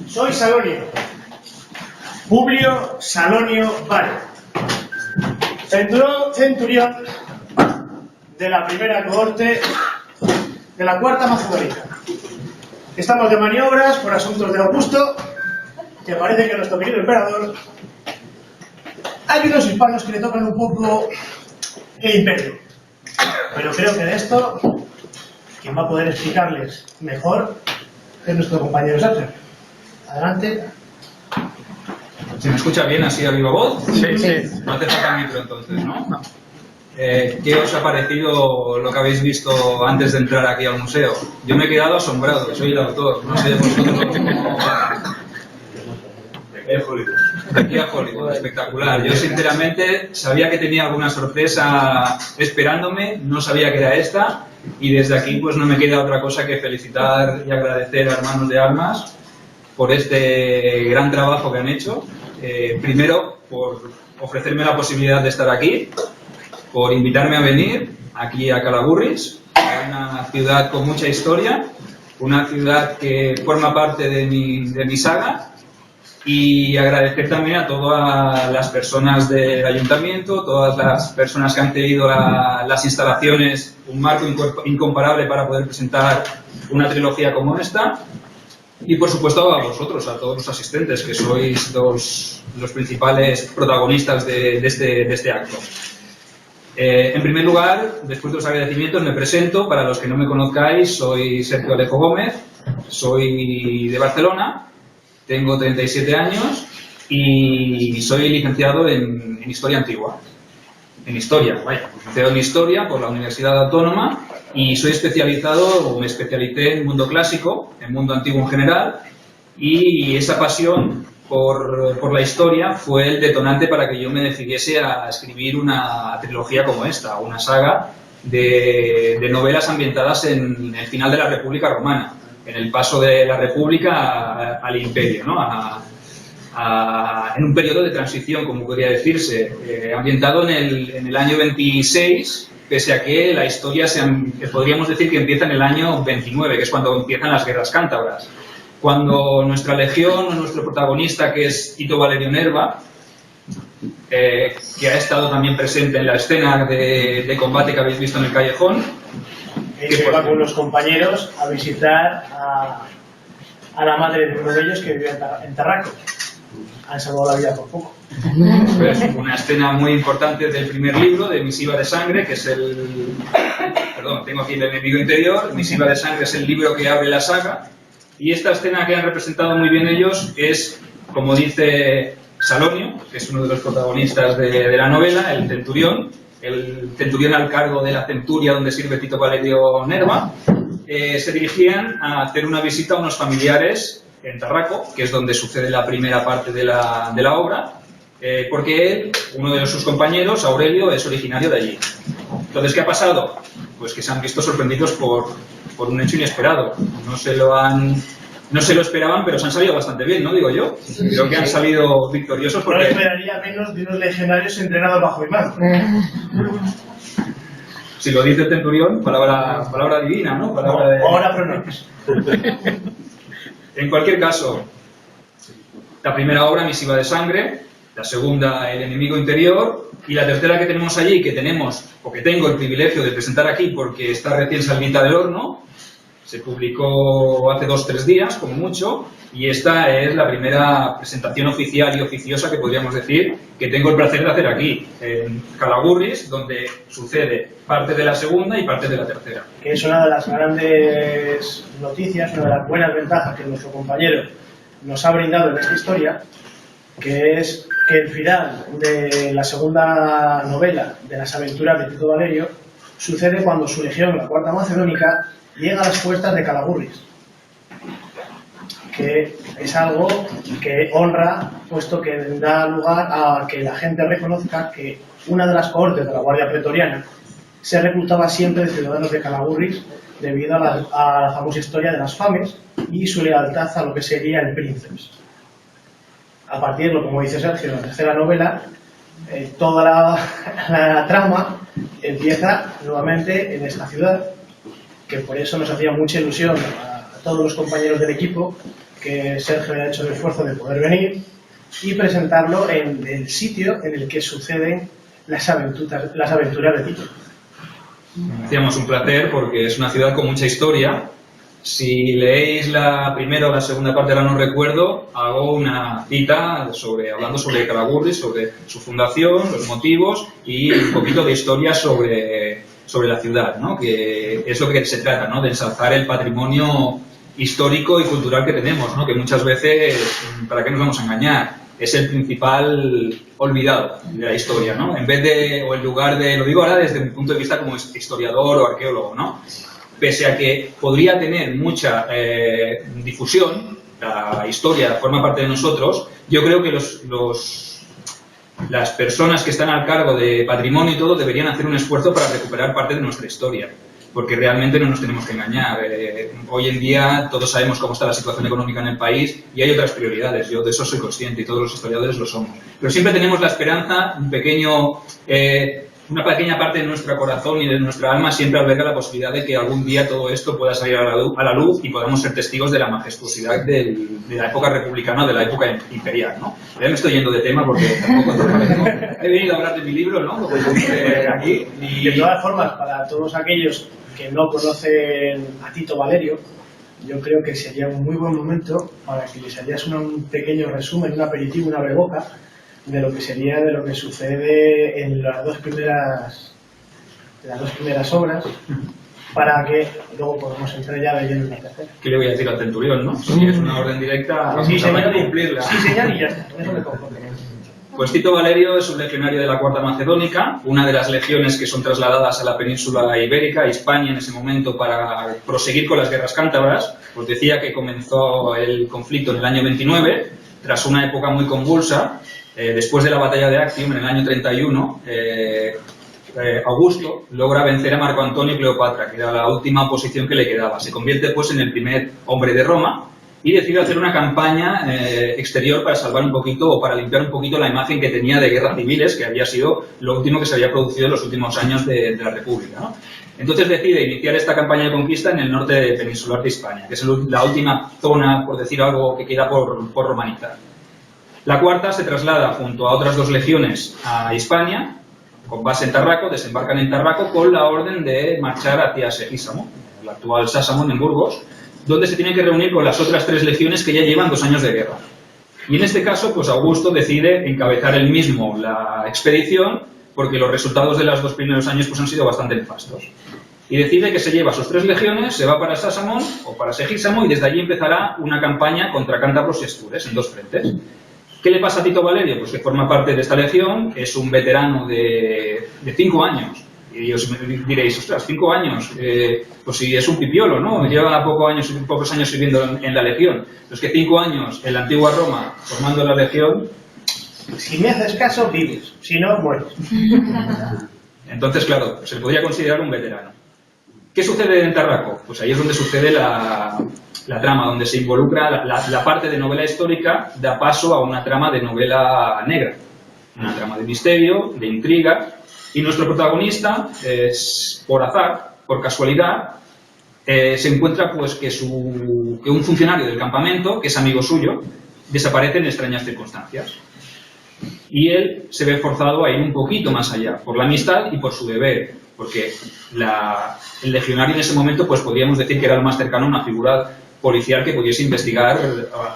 Soy Salonio, Publio Salonio Vario, centurión de la primera cohorte de la cuarta macedónica. Estamos de maniobras por asuntos de Augusto, que parece que nuestro querido emperador hay unos hispanos que le tocan un poco el imperio. Pero creo que de esto, quien va a poder explicarles mejor es nuestro compañero Sergio. Adelante. ¿Se me escucha bien así a viva voz? Sí, sí. No hace falta micro entonces, ¿no? No. ¿Qué os ha parecido lo que habéis visto antes de entrar aquí al museo? Yo me he quedado asombrado, soy el autor, no sé vosotros cómo... Aquí a Hollywood, espectacular. Yo sinceramente sabía que tenía alguna sorpresa esperándome, no sabía que era esta, y desde aquí pues no me queda otra cosa que felicitar y agradecer a Hermanos de Armas por este gran trabajo que han hecho. Primero, por ofrecerme la posibilidad de estar aquí, por invitarme a venir aquí a Kalagurris, una ciudad con mucha historia, una ciudad que forma parte de mi saga, y agradecer también a todas las personas del ayuntamiento, todas las personas que han tenido las instalaciones, un marco incomparable para poder presentar una trilogía como esta. Y por supuesto a vosotros, a todos los asistentes, que sois los principales protagonistas de este acto. En primer lugar, después de los agradecimientos, me presento. Para los que no me conozcáis, soy Sergio Alejo Gómez, soy de Barcelona, tengo 37 años y soy licenciado en Historia Antigua. En Historia, vaya, licenciado en Historia por la Universidad Autónoma, y soy especializado, o me especialicé en mundo clásico, en mundo antiguo en general, y esa pasión por la historia fue el detonante para que yo me decidiese a escribir una trilogía como esta, una saga de novelas ambientadas en el final de la República Romana, en el paso de la República al Imperio, ¿no? En un periodo de transición, como podría decirse, ambientado en el año 26, pese a que la historia podríamos decir que empieza en el año 29, que es cuando empiezan las guerras cántabras. Cuando nuestra legión, o nuestro protagonista, que es Ito Valerio Nerva, que ha estado también presente en la escena de combate que habéis visto en el callejón, que va con los compañeros a visitar a la madre de uno de ellos que vive en Tarraco. Han salvado la vida por poco. Pues una escena muy importante del primer libro, de Misiva de Sangre, que es el... Perdón, tengo aquí el enemigo interior. Misiva de Sangre es el libro que abre la saga. Y esta escena que han representado muy bien ellos es, como dice Salonio, que es uno de los protagonistas de la novela, el centurión al cargo de la centuria donde sirve Tito Valerio Nerva, se dirigían a hacer una visita a unos familiares en Tarraco, que es donde sucede la primera parte de la obra, porque él, uno de sus compañeros, Aurelio, es originario de allí. Entonces, ¿qué ha pasado? Pues que se han visto sorprendidos por un hecho inesperado. No se lo esperaban, pero se han salido bastante bien, ¿no? Digo yo. Creo que han salido victoriosos porque... No esperaría menos de unos legionarios entrenados bajo mi mano. Si lo dice el centurión, palabra divina, ¿no? Palabra de... Ahora pronombres. En cualquier caso, la primera obra, Misiva de Sangre, la segunda, El enemigo interior, y la tercera que tenemos allí, que tengo el privilegio de presentar aquí porque está recién salida del horno, se publicó hace 2 o 3 días, como mucho, y esta es la primera presentación oficial y oficiosa que podríamos decir que tengo el placer de hacer aquí, en Kalagurris, donde sucede parte de la segunda y parte de la tercera. Que es una de las grandes noticias, una de las buenas ventajas que nuestro compañero nos ha brindado en esta historia, que es que el final de la segunda novela de las aventuras de Tito Valerio sucede cuando su legión, la cuarta macedónica, llega a las puertas de Kalagurris, que es algo que honra, puesto que da lugar a que la gente reconozca que una de las cohortes de la Guardia Pretoriana se reclutaba siempre de ciudadanos de Kalagurris debido a la famosa historia de las Fames y su lealtad a lo que sería el Princeps. A partir de, como dice Sergio, la tercera novela, toda la trama empieza nuevamente en esta ciudad, que por eso nos hacía mucha ilusión a todos los compañeros del equipo que Sergio haya hecho el esfuerzo de poder venir y presentarlo en el sitio en el que suceden las aventuras de Tito. Decíamos un placer porque es una ciudad con mucha historia. Si leéis la primera o la segunda parte, ahora no recuerdo, hago una cita hablando sobre Calagurris, sobre su fundación, los motivos y un poquito de historia sobre la ciudad, ¿no? Que es lo que se trata, ¿no? De ensalzar el patrimonio histórico y cultural que tenemos, ¿no? Que muchas veces, ¿para qué nos vamos a engañar? Es el principal olvidado de la historia, ¿no? En lugar de, lo digo ahora desde mi punto de vista como historiador o arqueólogo, ¿no? Pese a que podría tener mucha difusión, la historia forma parte de nosotros, yo creo que las personas que están al cargo de patrimonio y todo deberían hacer un esfuerzo para recuperar parte de nuestra historia, porque realmente no nos tenemos que engañar. Hoy en día todos sabemos cómo está la situación económica en el país y hay otras prioridades, yo de eso soy consciente y todos los historiadores lo somos. Pero siempre tenemos la esperanza, una pequeña parte de nuestro corazón y de nuestra alma siempre alberga la posibilidad de que algún día todo esto pueda salir a la luz y podamos ser testigos de la majestuosidad de la época republicana, de la época imperial, ¿no? Ya me estoy yendo de tema porque tampoco he venido a hablar de mi libro, ¿no? Aquí. Y de todas formas, para todos aquellos que no conocen a Tito Valerio, yo creo que sería un muy buen momento para que les harías un pequeño resumen, un aperitivo, una breboca de lo que sucede en las dos primeras obras, para que luego podamos entrar ya leyendo la tercera. ¿Qué le voy a decir al centurión, no? Si es una orden directa, sí, señor, a cumplirla. Sí, señor, y ya está, con eso me conformo. Pues Tito Valerio es un legionario de la Cuarta Macedónica, una de las legiones que son trasladadas a la península ibérica, a Hispania en ese momento, para proseguir con las guerras cántabras. Os decía que comenzó el conflicto en el año 29, tras una época muy convulsa. Después de la batalla de Actium, en el año 31, Augusto logra vencer a Marco Antonio y Cleopatra, que era la última oposición que le quedaba. Se convierte pues en el primer hombre de Roma y decide hacer una campaña exterior para salvar un poquito o para limpiar un poquito la imagen que tenía de guerras civiles, que había sido lo último que se había producido en los últimos años de la República, ¿no? Entonces decide iniciar esta campaña de conquista en el norte peninsular de Hispania, que es la última zona, por decir algo, que queda por romanizar. La cuarta se traslada junto a otras dos legiones a Hispania, con base en Tarraco, desembarcan en Tarraco con la orden de marchar hacia Segisamo, el actual Sasamón en Burgos, donde se tienen que reunir con las otras tres legiones que ya llevan 2 años de guerra. Y en este caso, pues Augusto decide encabezar él mismo la expedición, porque los resultados de los 2 primeros años pues han sido bastante nefastos. Y decide que se lleva sus 3 legiones, se va para Sasamón o para Segisamo y desde allí empezará una campaña contra cántabros y astures en 2 frentes. ¿Qué le pasa a Tito Valerio? Pues que forma parte de esta legión, es un veterano de 5 años. Y os diréis, ostras, 5 años, pues si es un pipiolo, ¿no? Lleva pocos años sirviendo en la legión. Pues que 5 años en la antigua Roma formando la legión... Si me haces caso, vives. Si no, mueres. Entonces, claro, se le podría considerar un veterano. ¿Qué sucede en Tarraco? Pues ahí es donde sucede la trama, donde se involucra la parte de novela histórica, da paso a una trama de novela negra, una trama de misterio, de intriga, y nuestro protagonista, por azar, por casualidad, se encuentra pues que un funcionario del campamento, que es amigo suyo, desaparece en extrañas circunstancias. Y él se ve forzado a ir un poquito más allá, por la amistad y por su deber, porque el legionario en ese momento pues podríamos decir que era lo más cercano a una figura policial que pudiese investigar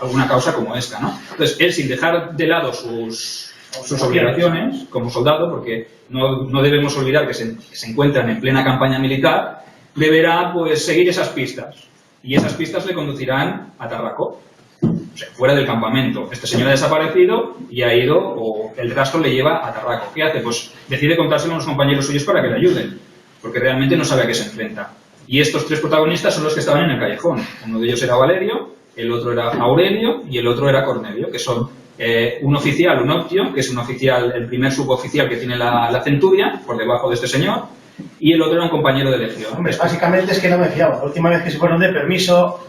alguna causa como esta, ¿no? Entonces, él, sin dejar de lado sus obligaciones como soldado, porque no debemos olvidar que se encuentran en plena campaña militar, deberá pues seguir esas pistas, y esas pistas le conducirán a Tarraco, o sea, fuera del campamento. Este señor ha desaparecido y ha ido, o el rastro le lleva a Tarraco. ¿Qué hace? Pues decide contárselo a unos compañeros suyos para que le ayuden, porque realmente no sabe a qué se enfrenta. Y estos 3 protagonistas son los que estaban en el callejón. Uno de ellos era Valerio, el otro era Aurelio y el otro era Cornelio, que son un oficial, un optio, que es un oficial, el primer suboficial que tiene la centuria, por debajo de este señor, y el otro era un compañero de legión. Hombre, básicamente es que no me fiaba. La última vez que se fueron de permiso,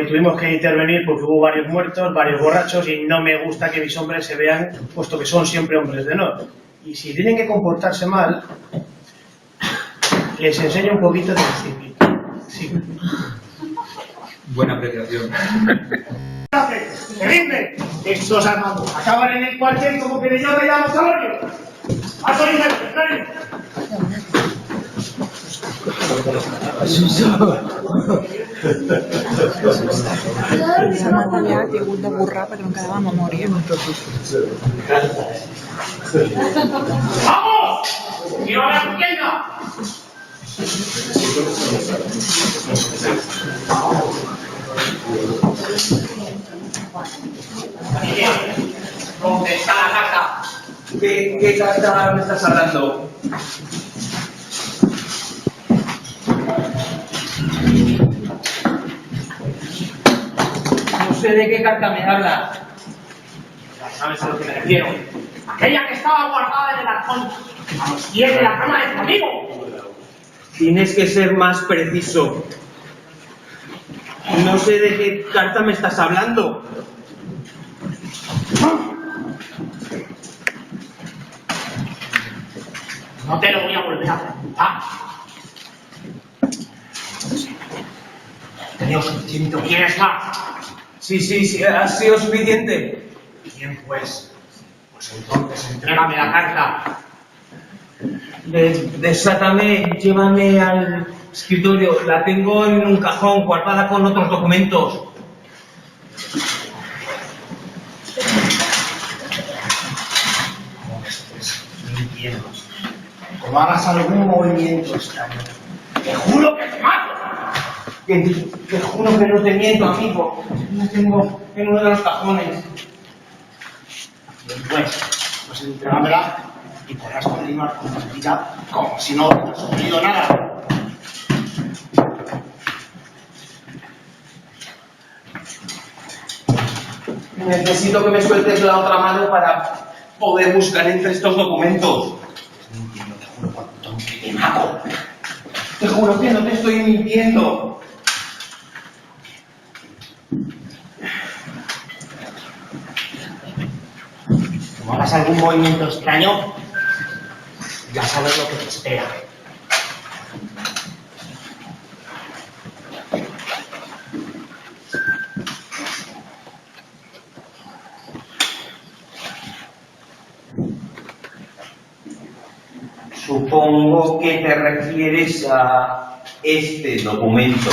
tuvimos que intervenir porque hubo varios muertos, varios borrachos, y no me gusta que mis hombres se vean, puesto que son siempre hombres de honor. Y si tienen que comportarse mal, les enseño un poquito de disciplina. Sí. Buena apreciación. ¡Seguidme! Estos armados acaban en el cuartel como que yo me llamo Salorio. ¡A Salorio! S'ha allà que he hagut de borrar perquè no quedava memòria. ¡Vamos! ¡Quiero a la contienda! ¿Dónde está la carta? ¿Qué carta me estás hablando? No sé de qué carta me hablas. Ya sabes a lo que me refiero. Aquella que estaba guardada en el arcón, a los pies de la cama de tu amigo. Tienes que ser más preciso. No sé de qué carta me estás hablando. No te lo voy a volver a preguntar. ¿Tenido suficiente o quieres más? Sí, ha sido suficiente. Bien, pues. Pues entonces, entrégame la carta. Desátame, llévame al escritorio. La tengo en un cajón guardada con otros documentos. No entiendo. Como hagas algún movimiento extraño, te juro que te mato. Te juro que no te miento, amigo. La tengo en uno de los cajones. Bien, pues entrégamela y podrás continuar con tu vida como si no hubieras sufrido nada. Necesito que me sueltes la otra mano para poder buscar entre estos documentos. No entiendo, te juro por todo que te mato. Te juro que no te estoy mintiendo. Como hagas algún movimiento extraño, ya sabes lo que te espera. Supongo que te refieres a este documento.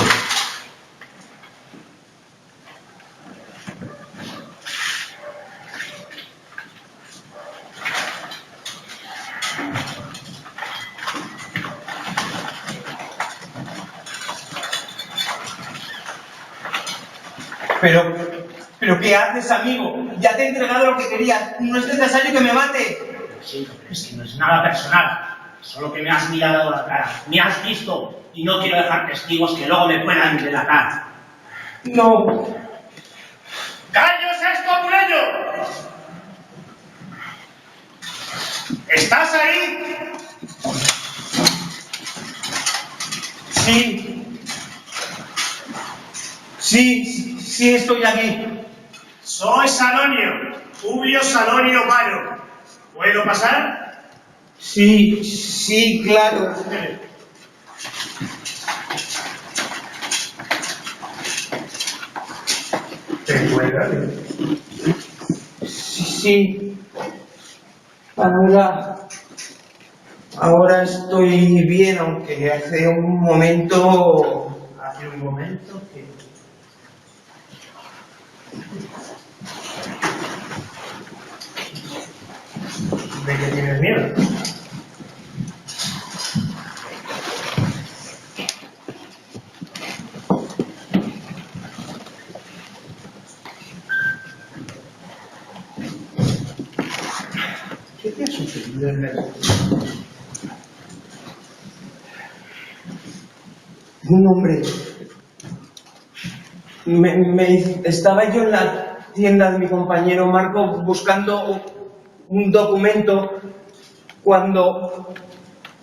Pero ¿qué haces, amigo? Ya te he entregado lo que querías. No es necesario que me mate. Lo siento, pero es que no es nada personal. Solo que me has mirado la cara, me has visto y no quiero dejar testigos que luego me puedan delatar. No. ¡Gallo Sexto Apuleyo! ¿Estás ahí? Sí, estoy aquí. Soy Salonio, Publio Salonio Varo. ¿Puedo pasar? Sí, claro. ¿Te puedo? Sí. Ahora estoy bien, aunque hace un momento... Hace un momento que... ¿De qué tienes miedo? ¿Qué te ha sucedido en el... Un hombre. Estaba yo en la tienda de mi compañero Marco buscando un documento cuando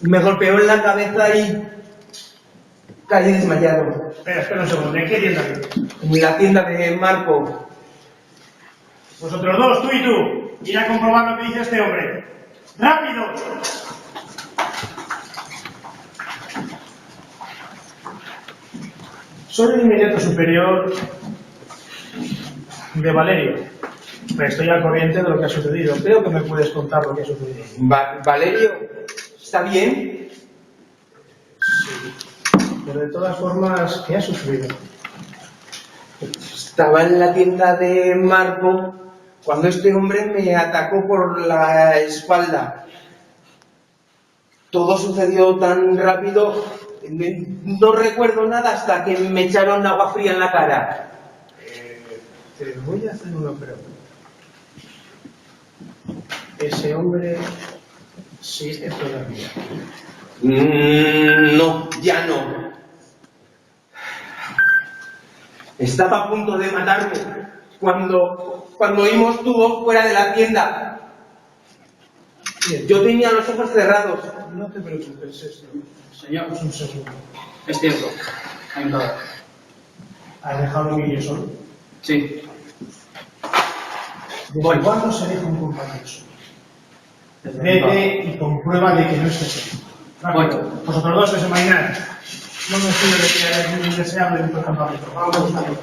me golpeó en la cabeza y caí desmayado. Espera un segundo, ¿en qué tienda vives? En la tienda de Marco. Vosotros dos, tú y tú, ir a comprobar lo que dice este hombre. ¡Rápido! Soy el inmediato superior de Valerio, pero estoy al corriente de lo que ha sucedido. Creo que me puedes contar lo que ha sucedido. Valerio, ¿está bien? Pero de todas formas, ¿qué ha sucedido? Estaba en la tienda de Marco cuando este hombre me atacó por la espalda. Todo sucedió tan rápido, no recuerdo nada hasta que me echaron agua fría en la cara. Te voy a hacer una pregunta. ¿Ese hombre sigue todavía? No, ya no. Estaba a punto de matarme cuando oímos tu voz fuera de la tienda. Bien. Yo tenía los ojos cerrados. No te preocupes, esto. Señor, Es un segundo. es cierto. Hay un cadáver. ¿Has dejado a Emilio solo? Sí. ¿Desde cuándo se deja un compañero solo? Vete y comprueba de que no esté solo. Rápido. Bueno. Vosotros dos desenvainar. No me fío de que haya un indeseable dentro del campamento. Vamos a buscarlo.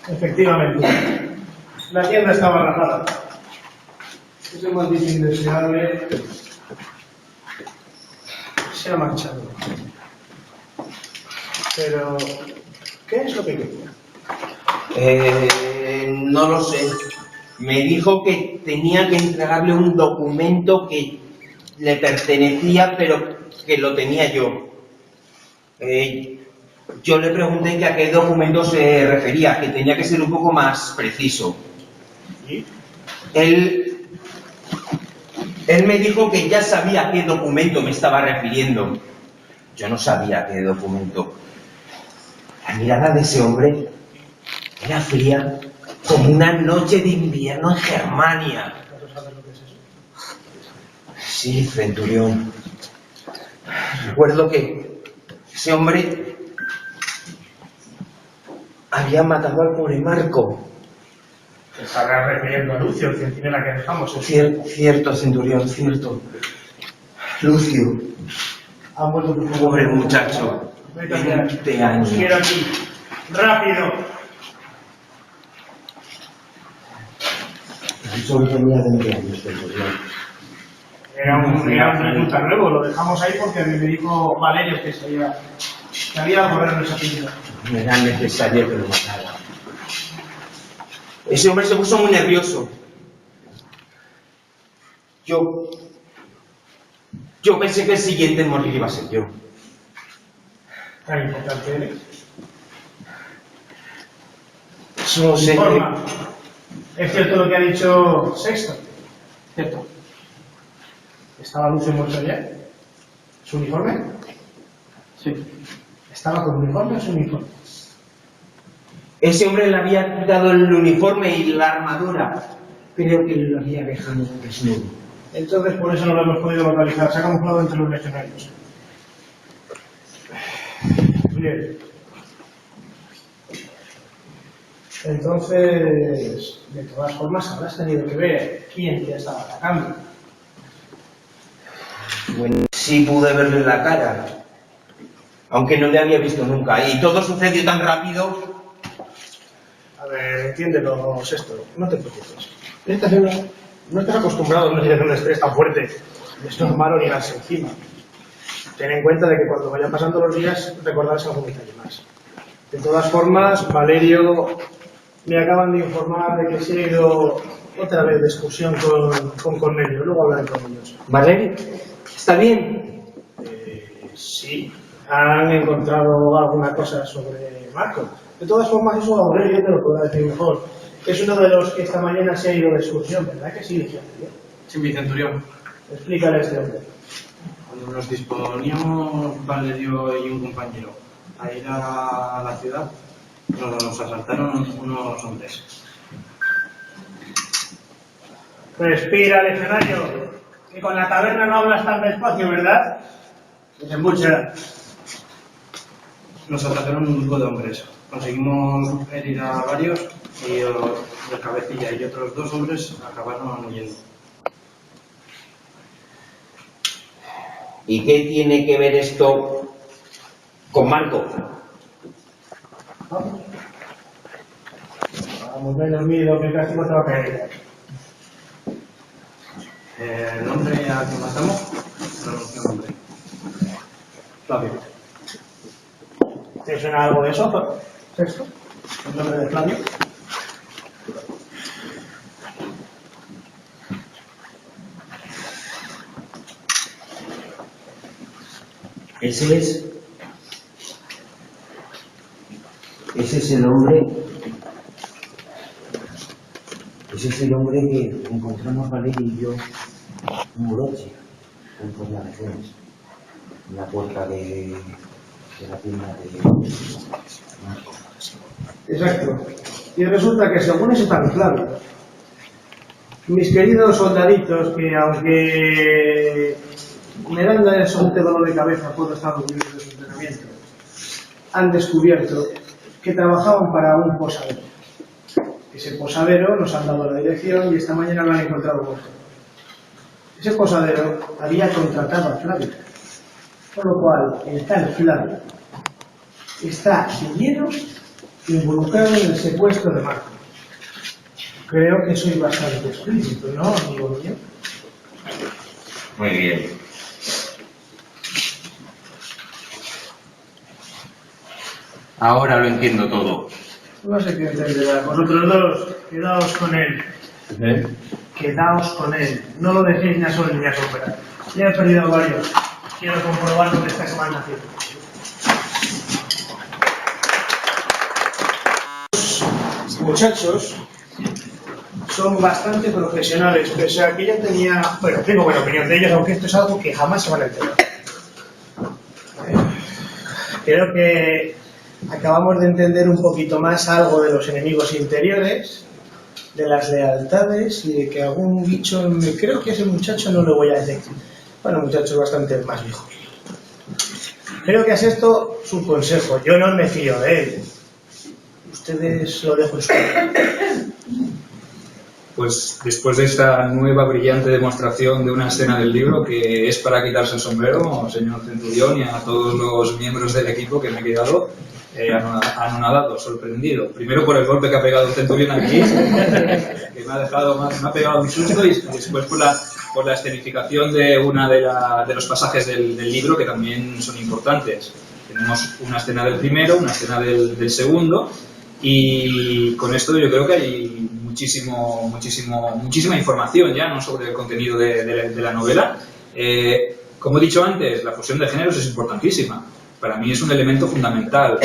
Efectivamente. La tienda estaba rajada. Ese maldito indeseable se ha marchado. Pero, ¿qué es lo que quería? No lo sé. Me dijo que tenía que entregarle un documento que le pertenecía, pero que lo tenía yo. Yo le pregunté que a qué documento se refería, que tenía que ser un poco más preciso. ¿Y? Él me dijo que ya sabía a qué documento me estaba refiriendo. Yo no sabía a qué documento. La mirada de ese hombre era fría como una noche de invierno en Germania. ¿No sabes lo que es eso? Sí, centurión. Recuerdo que ese hombre había matado al pobre Marco. Te estarás refiriendo a Lucio, el centinela que dejamos. Cierto, centurión, cierto. Lucio, Han vuelto tu pobre muchacho. 20 años. Quiero aquí. ¡Rápido! Solo tenía 20 años, centurión. Era un recluta nuevo, lo dejamos ahí porque me dijo Valerio que había algo raro en esa pinta. No era necesario que lo matara. Ese hombre se puso muy nervioso. Yo pensé que el siguiente en morir iba a ser yo. Tan importante eres. No sé. Informa. ¿Es cierto lo que ha dicho Sexto? Cierto. ¿Estaba Lucio muerto ya? ¿Su uniforme? Sí. ¿Estaba con uniforme o sin uniforme? Ese hombre le había quitado el uniforme y la armadura. Creo que lo había dejado desnudo. Entonces por eso no lo hemos podido localizar. Se ha camuflado entre los legionarios. Bien. Entonces, de todas formas, habrás tenido que ver quién te estaba atacando. Bueno, sí pude verle la cara, aunque no le había visto nunca. Y todo sucedió tan rápido. A ver, entiéndelo, Sexto, no te preocupes. No estás acostumbrado a tener un estrés tan fuerte. Es normal orinarse encima. Ten en cuenta de que cuando vayan pasando los días recordarás algún detalle más. De todas formas, Valerio, me acaban de informar de que se ha ido otra vez de excursión con Cornelio. Luego hablaré con ellos. ¿Vale? ¿Está bien? Sí, han encontrado alguna cosa sobre Marco. De todas formas, eso Aurelio te lo podrá decir mejor. Es uno de los que esta mañana se ha ido de excursión, ¿verdad que sí, Vicenturión? Sí, mi centurión. Explícale a este hombre. Cuando nos disponíamos, Valerio y un compañero, a ir a la ciudad, nos asaltaron unos hombres. Respira, legionario, que con la taberna no hablas tan despacio, ¿verdad? Desembucha. Nos atacaron un grupo de hombres. Conseguimos herir a varios y el cabecilla y otros 2 hombres acabaron huyendo. ¿Y qué tiene que ver esto con Marco? Vamos, menos miedo, que el castigo te va a caer. El nombre al que matamos, pronunció el nombre. Flavio. ¿Te suena algo de eso, Sexto? ¿El nombre de Flavio? Ese es el hombre. Ese es el hombre que encontramos Valerio y yo un broche con las regiones en la puerta de la tienda de Marco. Exacto. Y resulta que según ese tan Flavio, mis queridos soldaditos, que aunque me dan un dolor de cabeza por estar durmiendo de su entrenamiento, han descubierto que trabajaban para un posadero. Ese posadero nos han dado la dirección y esta mañana lo han encontrado muerto. Ese posadero había contratado a Flavio, por lo cual el tal Flavio está de lleno involucrado en el secuestro de Marco. Creo que soy bastante explícito, ¿no, amigo mío? Muy bien. Ahora lo entiendo todo. No sé qué entenderá. Vosotros dos, quedaos con él. Quedaos con él. No lo dejéis ni a sol ni a sombra. Ya he perdido a varios. Quiero comprobar lo que estáis mal haciendo. Los muchachos son bastante profesionales, pese a que yo tengo buena opinión de ellos, aunque esto es algo que jamás se van a enterar. Creo que acabamos de entender un poquito más algo de los enemigos interiores, de las lealtades y de que algún bicho, creo que a ese muchacho no lo voy a decir. Bueno, muchacho bastante más viejo. Creo que es esto su consejo. Yo no me fío de él. Ustedes lo dejo en su mano. Pues después de esta nueva brillante demostración de una escena del libro que es para quitarse el sombrero, señor Centurión, y a todos los miembros del equipo que me he quedado anonadado, sorprendido. Primero por el golpe que ha pegado el Centurión aquí, que me ha pegado un susto, y después por la escenificación de una de los pasajes del libro que también son importantes. Tenemos una escena del primero, una escena del segundo, y con esto yo creo que hay muchísima información ya, ¿no?, sobre el contenido de la novela. Como he dicho antes, la fusión de géneros es importantísima. Para mí es un elemento fundamental.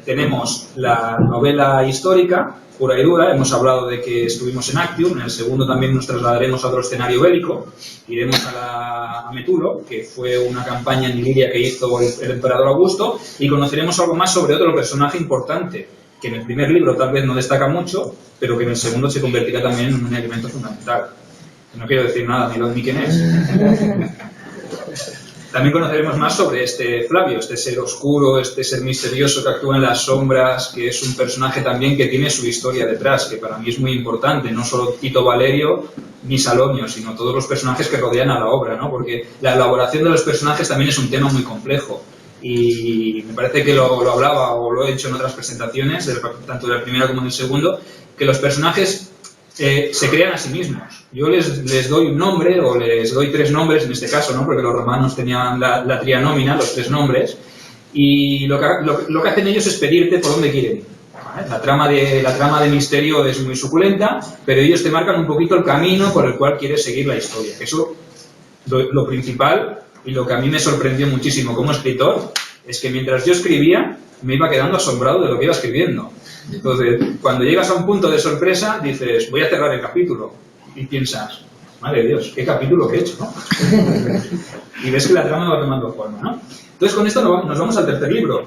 Tenemos la novela histórica, pura y dura. Hemos hablado de que estuvimos en Actium. En el segundo también nos trasladaremos a otro escenario bélico. Iremos a Metulo, que fue una campaña en Iliria que hizo el emperador Augusto, y conoceremos algo más sobre otro personaje importante, que en el primer libro tal vez no destaca mucho, pero que en el segundo se convertirá también en un elemento fundamental. No quiero decir nada, ni quién es. También conoceremos más sobre este Flavio, este ser oscuro, este ser misterioso que actúa en las sombras, que es un personaje también que tiene su historia detrás, que para mí es muy importante, no solo Tito Valerio ni Salomio, sino todos los personajes que rodean a la obra, ¿no? Porque la elaboración de los personajes también es un tema muy complejo. Y me parece que lo hablaba o lo he hecho en otras presentaciones, tanto de la primera como del segundo, que los personajes se crean a sí mismos. Yo les doy un nombre o les doy 3 nombres en este caso, ¿no? Porque los romanos tenían la trianómina, los 3 nombres, y lo que hacen ellos es pedirte por dónde quieren ir. ¿Vale? La trama de misterio es muy suculenta, pero ellos te marcan un poquito el camino por el cual quieres seguir la historia. Eso, lo principal y lo que a mí me sorprendió muchísimo como escritor, es que mientras yo escribía, me iba quedando asombrado de lo que iba escribiendo. Entonces, cuando llegas a un punto de sorpresa, dices, voy a cerrar el capítulo. Y piensas, madre de Dios, ¿qué capítulo que he hecho, no? Y ves que la trama va tomando forma, ¿no? Entonces, con esto nos vamos al tercer libro,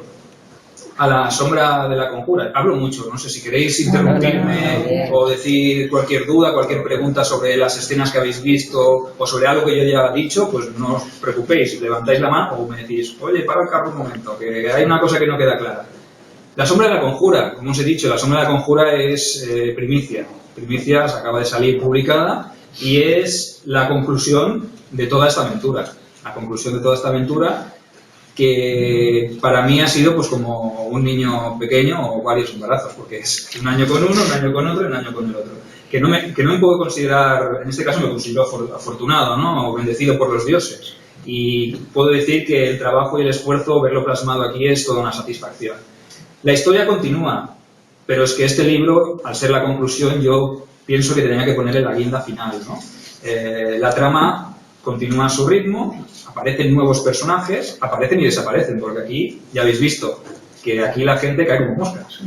a la sombra de la conjura. Hablo mucho, no sé si queréis interrumpirme o decir cualquier duda, cualquier pregunta sobre las escenas que habéis visto o sobre algo que yo ya he dicho, pues no os preocupéis, levantáis la mano o me decís, oye, para el carro un momento, que hay una cosa que no queda clara. La sombra de la conjura, como os he dicho, la sombra de la conjura es primicia. Primicia acaba de salir publicada y es la conclusión de toda esta aventura. La conclusión de toda esta aventura que para mí ha sido pues como un niño pequeño o varios embarazos, porque es un año con uno, un año con otro y un año con el otro. Que no me puedo considerar, en este caso me considero afortunado, ¿no? O bendecido por los dioses. Y puedo decir que el trabajo y el esfuerzo, verlo plasmado aquí, es toda una satisfacción. La historia continúa, pero es que este libro, al ser la conclusión, yo pienso que tenía que ponerle la guinda final, ¿no? La trama continúa a su ritmo, aparecen nuevos personajes, aparecen y desaparecen, porque aquí ya habéis visto que aquí la gente cae como moscas.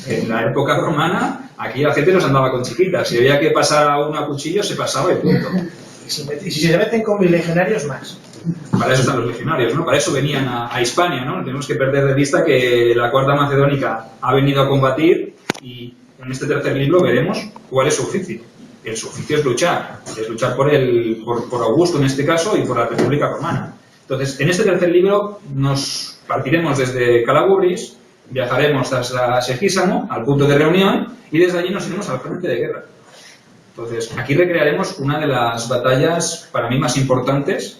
En la época romana, aquí la gente nos andaba con chiquitas, si había que pasar a uno a cuchillo, se pasaba y punto. Y si se meten con 1000 legionarios, más. Para eso están los legionarios, ¿no? Para eso venían a Hispania, ¿no? Tenemos que perder de vista que la Cuarta Macedónica ha venido a combatir y en este tercer libro veremos cuál es su oficio. Su oficio es luchar por Augusto en este caso y por la República Romana. Entonces, en este tercer libro nos partiremos desde Calagurris, viajaremos hasta Segisamo, al punto de reunión, y desde allí nos iremos al frente de guerra. Entonces, aquí recrearemos una de las batallas para mí más importantes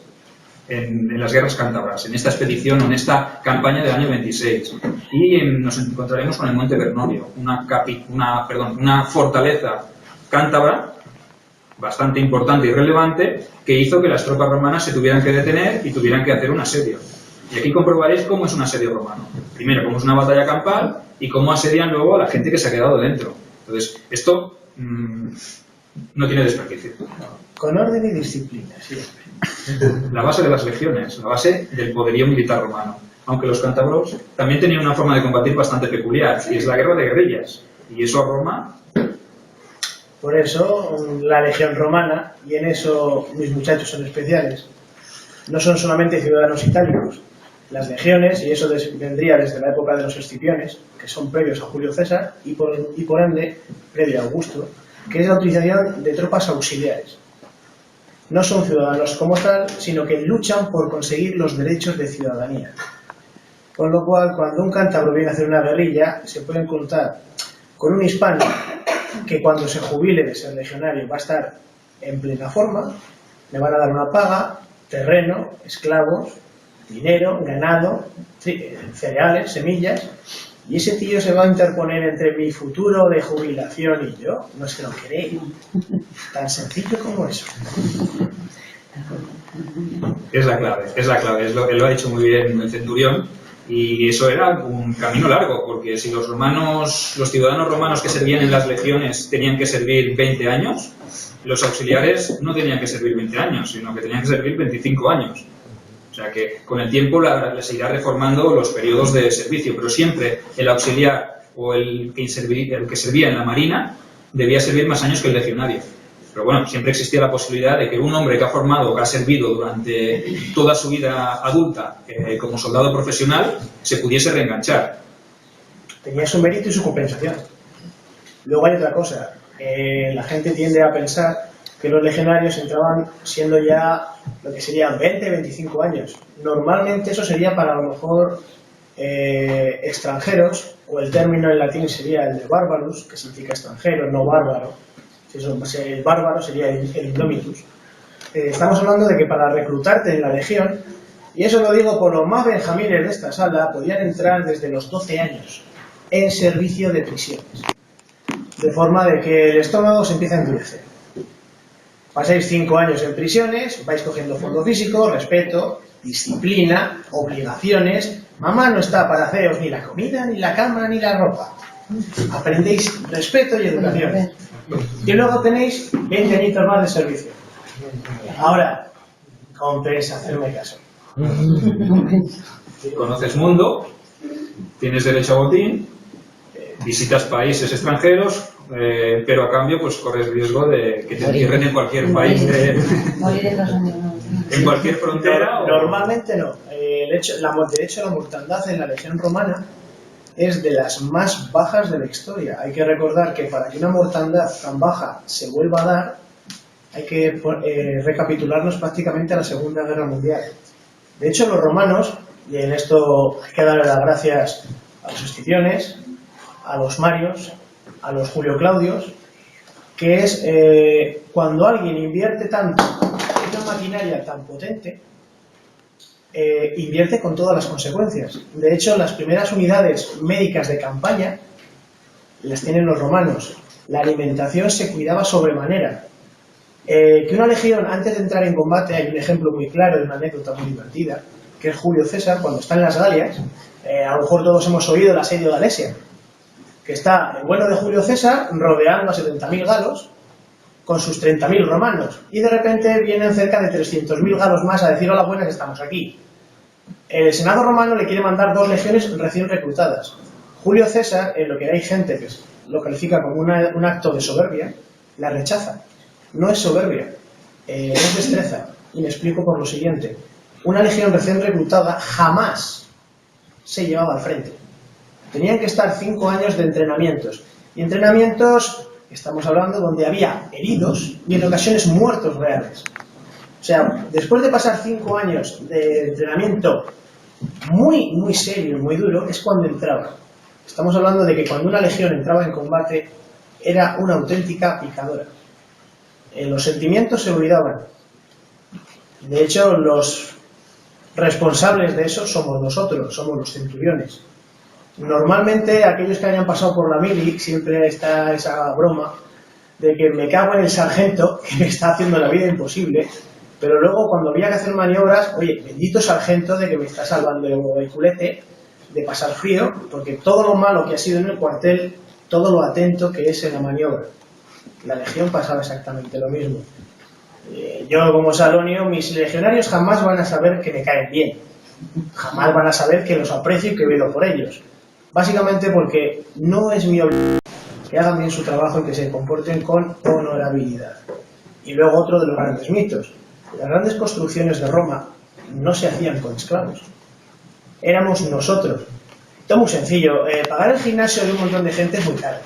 en las guerras cántabras, en esta expedición o en esta campaña del año 26. Y nos encontraremos con el Monte Vernolio, una fortaleza cántabra bastante importante y relevante que hizo que las tropas romanas se tuvieran que detener y tuvieran que hacer un asedio. Y aquí comprobaréis cómo es un asedio romano. Primero, cómo es una batalla campal y cómo asedian luego a la gente que se ha quedado dentro. Entonces, esto no tiene desperdicio. Con orden y disciplina, siempre. La base de las legiones, la base del poderío militar romano. Aunque los cántabros también tenían una forma de combatir bastante peculiar, y es la guerra de guerrillas. Y eso a Roma... Por eso, la legión romana, y en eso mis muchachos son especiales, no son solamente ciudadanos itálicos. Las legiones, y eso vendría desde la época de los Escipiones, que son previos a Julio César, y por ende, previo a Augusto, que es la utilización de tropas auxiliares. No son ciudadanos como tal, sino que luchan por conseguir los derechos de ciudadanía. Con lo cual, cuando un cántabro viene a hacer una guerrilla, se puede encontrar con un hispano que cuando se jubile de ser legionario va a estar en plena forma, le van a dar una paga, terreno, esclavos, dinero, ganado, cereales, semillas, y ese tío se va a interponer entre mi futuro de jubilación y yo. No se lo queréis. Tan sencillo como eso. Es la clave, lo ha hecho muy bien el centurión. Y eso era un camino largo, porque si los ciudadanos romanos que servían en las legiones tenían que servir 20 años, los auxiliares no tenían que servir 20 años, sino que tenían que servir 25 años. O sea que con el tiempo se irá reformando los periodos de servicio, pero siempre el auxiliar o el que servía en la marina debía servir más años que el legionario. Pero bueno, siempre existía la posibilidad de que un hombre que ha formado, que ha servido durante toda su vida adulta como soldado profesional, se pudiese reenganchar. Tenía su mérito y su compensación. Luego hay otra cosa. La gente tiende a pensar que los legionarios entraban siendo ya lo que serían 20, 25 años. Normalmente eso sería para a lo mejor extranjeros, o el término en latín sería el de barbarus, que significa extranjero, no bárbaro. El bárbaro sería el indomitus. Estamos hablando de que para reclutarte en la legión, y eso lo digo por los más benjamines de esta sala, podían entrar desde los 12 años en servicio de prisiones. De forma de que el estómago se empieza a endurecer. Pasáis 5 años en prisiones, vais cogiendo fondo físico, respeto, disciplina, obligaciones. Mamá no está para haceros ni la comida, ni la cama, ni la ropa. Aprendéis respeto y educación. Y luego tenéis 20 añitos más de servicio. Ahora, compensa hacerme caso. Conoces mundo, tienes derecho a botín, visitas países extranjeros, pero a cambio pues corres riesgo de que te encierren en cualquier país, en cualquier frontera. Normalmente no. De hecho, la mortandad en la legión romana es de las más bajas de la historia. Hay que recordar que para que una mortandad tan baja se vuelva a dar, hay que recapitularnos prácticamente a la Segunda Guerra Mundial. De hecho, los romanos, y en esto hay que darle las gracias a los Escipiónes, a los Marios, a los Julio Claudios, que es cuando alguien invierte tanto en una maquinaria tan potente, invierte con todas las consecuencias. De hecho, las primeras unidades médicas de campaña las tienen los romanos. La alimentación se cuidaba sobremanera. Que una legión, antes de entrar en combate, hay un ejemplo muy claro de una anécdota muy divertida, que es Julio César, cuando está en las Galias. A lo mejor todos hemos oído el asedio de Alesia, que está el bueno de Julio César rodeando a 70.000 galos con sus 30.000 romanos, y de repente vienen cerca de 300.000 galos más a decir hola buenas, estamos aquí. El Senado romano le quiere mandar 2 legiones recién reclutadas. Julio César, en lo que hay gente que lo califica como un acto de soberbia, la rechaza. No es soberbia, es destreza, y me explico por lo siguiente. Una legión recién reclutada jamás se llevaba al frente. Tenían que estar 5 años de entrenamientos, y entrenamientos, estamos hablando, donde había heridos y en ocasiones muertos reales. O sea, después de pasar 5 años de entrenamiento muy serio y muy duro, es cuando entraba. Estamos hablando de que cuando una legión entraba en combate, era una auténtica picadora. Los sentimientos se olvidaban. De hecho, los responsables de eso somos nosotros, somos los centuriones. Normalmente, aquellos que hayan pasado por la mili, siempre está esa broma de que me cago en el sargento que me está haciendo la vida imposible, pero luego cuando había que hacer maniobras, oye, bendito sargento de que me está salvando el culete de pasar frío, porque todo lo malo que ha sido en el cuartel, todo lo atento que es en la maniobra. La legión pasaba exactamente lo mismo. Yo como Salonio, mis legionarios jamás van a saber que me caen bien. Jamás van a saber que los aprecio y que velo por ellos. Básicamente porque no es mi obligación que hagan bien su trabajo y que se comporten con honorabilidad. Y luego otro de los grandes mitos. Las grandes construcciones de Roma no se hacían con esclavos. Éramos nosotros. Esto es muy sencillo. Pagar el gimnasio de un montón de gente es muy caro.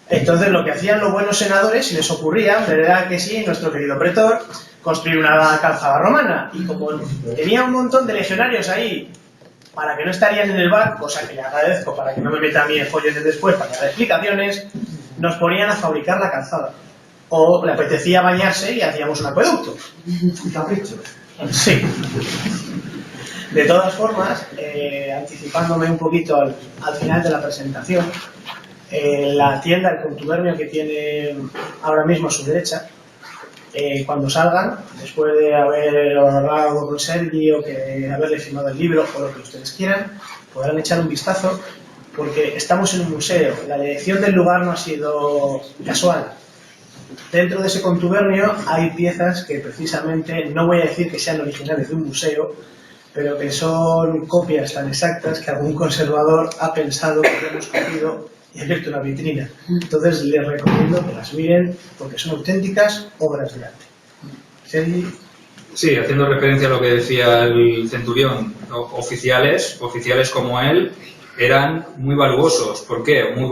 Entonces lo que hacían los buenos senadores, si les ocurría, verdad que sí, nuestro querido pretor, construir una calzada romana. Y como tenía un montón de legionarios ahí, para que no estarían en el bar, cosa que le agradezco para que no me meta a mí en follones después para dar explicaciones, nos ponían a fabricar la calzada. O le apetecía bañarse y hacíamos un acueducto. Capricho. Sí. De todas formas, anticipándome un poquito al final de la presentación, la tienda, el contubernio que tiene ahora mismo a su derecha, cuando salgan, después de haber hablado con Sergi o que haberle firmado el libro o lo que ustedes quieran, podrán echar un vistazo, porque estamos en un museo. La elección del lugar no ha sido casual. Dentro de ese contubernio hay piezas que precisamente, no voy a decir que sean originales de un museo, pero que son copias tan exactas que algún conservador ha pensado que hemos cogido y abierto una vitrina. Entonces les recomiendo que las miren porque son auténticas obras de arte. Sergi. Sí, haciendo referencia a lo que decía el centurión, oficiales como él, eran muy valuosos. ¿Por qué? Muy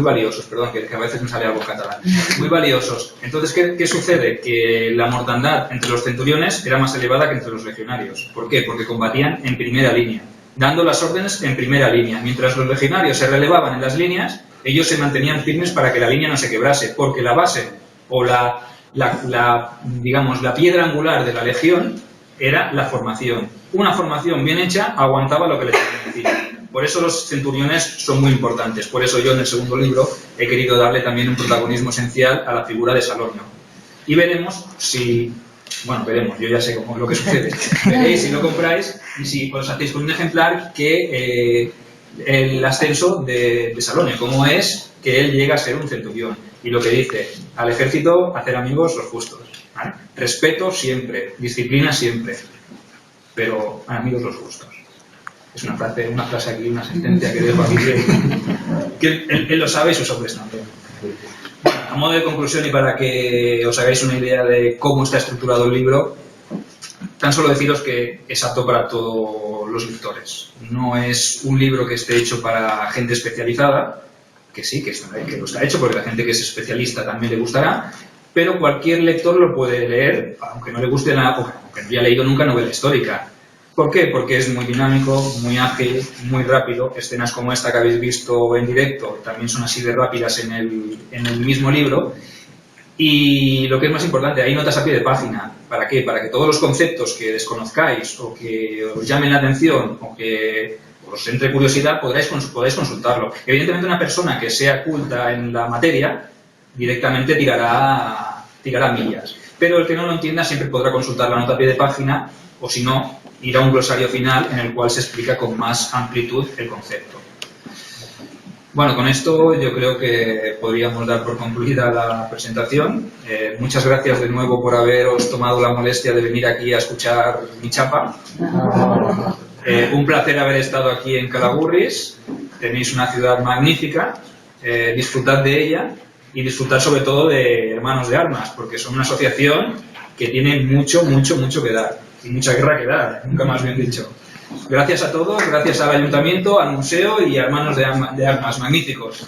valiosos, perdón, que a veces me sale algo en catalán. Muy valiosos. Entonces, ¿qué sucede? Que la mortandad entre los centuriones era más elevada que entre los legionarios. ¿Por qué? Porque combatían en primera línea, dando las órdenes en primera línea. Mientras los legionarios se relevaban en las líneas, ellos se mantenían firmes para que la línea no se quebrase, porque la base o digamos, la piedra angular de la legión era la formación. Una formación bien hecha aguantaba lo que le echaban encima. Por eso los centuriones son muy importantes. Por eso yo en el segundo libro he querido darle también un protagonismo esencial a la figura de Salonio. Y veremos si... Bueno, veremos, yo ya sé cómo lo que sucede. Veréis si lo compráis y si os hacéis con un ejemplar que el ascenso de Salonio, cómo es que él llega a ser un centurión. Y lo que dice, al ejército hacer amigos los justos, ¿vale? Respeto siempre, disciplina siempre, pero amigos los justos. Es una frase aquí, una sentencia que dejo aquí que él lo sabe y sus hombres también. Bueno, a modo de conclusión y para que os hagáis una idea de cómo está estructurado el libro, tan solo deciros que es apto para todos los lectores. No es un libro que esté hecho para gente especializada, que sí, que lo está hecho porque la gente que es especialista también le gustará, pero cualquier lector lo puede leer, aunque no le guste nada, aunque no haya leído nunca novela histórica. ¿Por qué? Porque es muy dinámico, muy ágil, muy rápido. Escenas como esta que habéis visto en directo también son así de rápidas en el mismo libro. Y lo que es más importante, hay notas a pie de página. ¿Para qué? Para que todos los conceptos que desconozcáis o que os llamen la atención o que os entre curiosidad, podáis consultarlo. Evidentemente una persona que sea culta en la materia directamente tirará millas. Pero el que no lo entienda siempre podrá consultar la nota a pie de página o si no, ir a un glosario final en el cual se explica con más amplitud el concepto. Bueno, con esto yo creo que podríamos dar por concluida la presentación. Muchas gracias de nuevo por haberos tomado la molestia de venir aquí a escuchar mi chapa. Un placer haber estado aquí en Calagurris. Tenéis una ciudad magnífica. Disfrutad de ella y disfrutad sobre todo de Hermanos de Armas, porque son una asociación que tiene mucho que dar y mucha guerra que dar, nunca más bien dicho. Gracias a todos, gracias al Ayuntamiento, al Museo y a Hermanos de Armas magníficos.